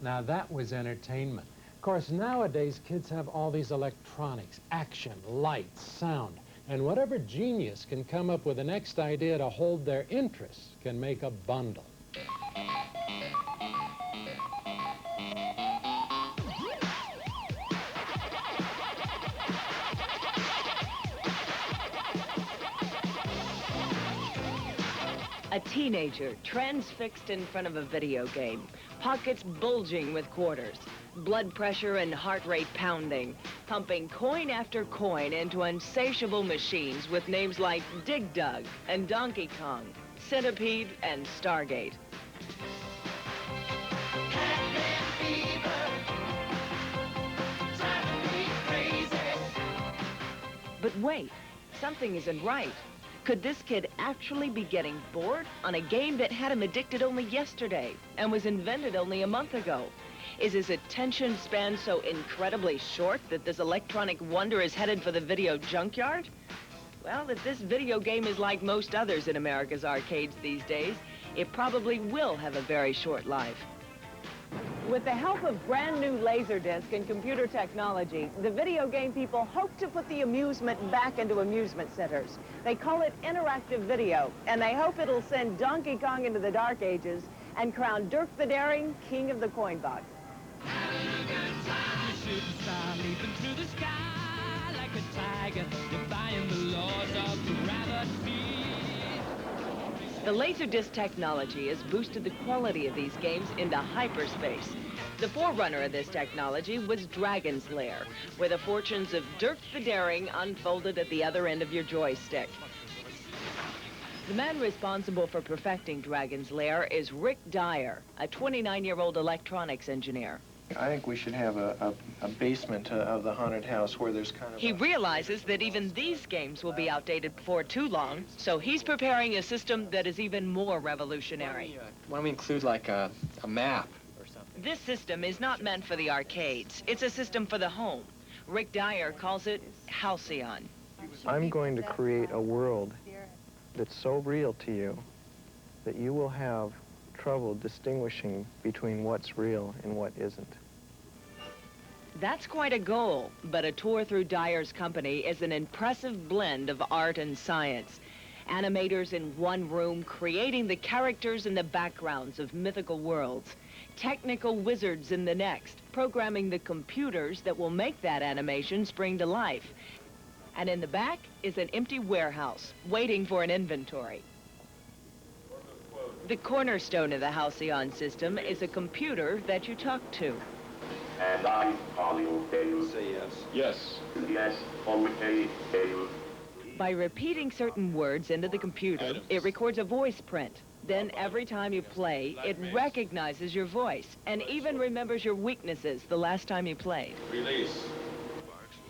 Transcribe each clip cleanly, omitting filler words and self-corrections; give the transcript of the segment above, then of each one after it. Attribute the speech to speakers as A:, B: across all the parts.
A: Now that was entertainment. Of course, nowadays kids have all these electronics, action, lights, sound, and whatever genius can come up with the next idea to hold their interest can make a bundle.
B: A teenager transfixed in front of a video game, pockets bulging with quarters, blood pressure and heart rate pounding, pumping coin after coin into insatiable machines with names like Dig Dug and Donkey Kong, Centipede and Stargate. But wait, something isn't right. Could this kid actually be getting bored on a game that had him addicted only yesterday and was invented only a month ago? Is his attention span so incredibly short that this electronic wonder is headed for the video junkyard? Well, if this video game is like most others in America's arcades these days, it probably will have a very short life. With the help of brand new Laserdisc and computer technology, the video game people hope to put the amusement back into amusement centers. They call it interactive video, and they hope it'll send Donkey Kong into the dark ages and crown Dirk the Daring king of the coin box.
C: Having a good time, a shooting star leaping through the sky like a tiger, defying the laws of gravity.
B: The Laserdisc technology has boosted the quality of these games into hyperspace. The forerunner of this technology was Dragon's Lair, where the fortunes of Dirk the Daring unfolded at the other end of your joystick. The man responsible for perfecting Dragon's Lair is Rick Dyer, a 29-year-old electronics engineer.
D: I think we should have a basement of the haunted house where there's kind of...
B: He realizes that even these games will be outdated before too long, so he's preparing a system that is even more revolutionary.
D: Why don't we include like a map or something?
B: This system is not meant for the arcades. It's a system for the home. Rick Dyer calls it Halcyon.
E: I'm going to create a world that's so real to you that you will have trouble distinguishing between what's real and what isn't.
B: That's quite a goal, but a tour through Dyer's company is an impressive blend of art and science. Animators in one room creating the characters and the backgrounds of mythical worlds. Technical wizards in the next, programming the computers that will make that animation spring to life. And in the back is an empty warehouse, waiting for an inventory. The cornerstone of the Halcyon system is a computer that you talk to.
F: And I call you, Dale.
D: Say yes.
F: Yes. Yes, okay, Dale.
B: By repeating certain words into the computer, it records a voice print. Then every time you play, it recognizes your voice and even remembers your weaknesses the last time you played.
F: Release.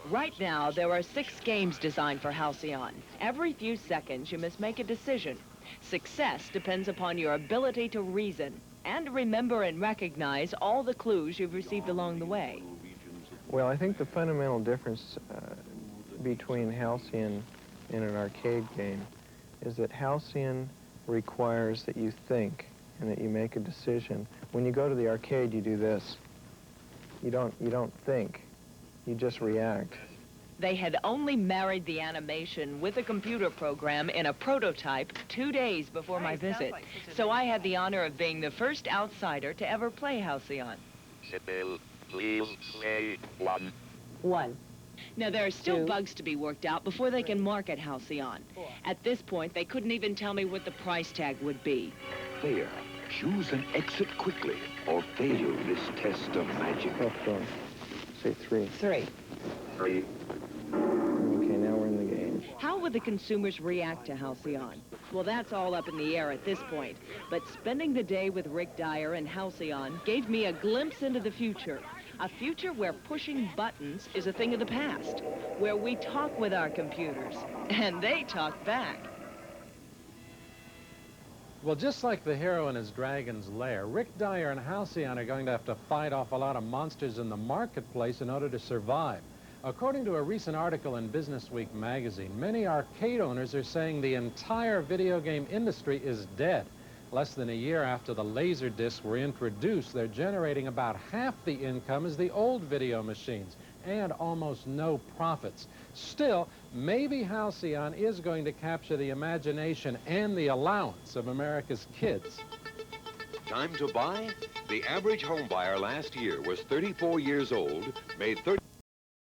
B: Right now, there are 6 games designed for Halcyon. Every few seconds, you must make a decision. Success depends upon your ability to reason and remember and recognize all the clues you've received along the way.
E: Well, I think the fundamental difference between Halcyon and an arcade game is that Halcyon requires that you think and that you make a decision. When you go to the arcade, you do this. You don't think. You just react.
B: They had only married the animation with a computer program in a prototype 2 days before my visit. So I had the honor of being the first outsider to ever play Halcyon.
F: Sibyl, please say 1.
B: 1. Now, there are still bugs to be worked out before they can market Halcyon. At this point, they couldn't even tell me what the price tag would be.
G: Thayer, choose an exit quickly or fail this test of magic.
E: Say 3.
B: 3.
F: 3.
E: Okay, now we're in the game.
B: How would the consumers react to Halcyon? Well, that's all up in the air at this point. But spending the day with Rick Dyer and Halcyon gave me a glimpse into the future. A future where pushing buttons is a thing of the past. Where we talk with our computers, and they talk back.
A: Well, just like the hero in his Dragon's Lair, Rick Dyer and Halcyon are going to have to fight off a lot of monsters in the marketplace in order to survive. According to a recent article in Business Week magazine, many arcade owners are saying the entire video game industry is dead. Less than a year after the Laserdiscs were introduced, they're generating about half the income as the old video machines, and almost no profits. Still, maybe Halcyon is going to capture the imagination and the allowance of America's kids.
H: Time to buy? The average home buyer last year was 34 years old, made 30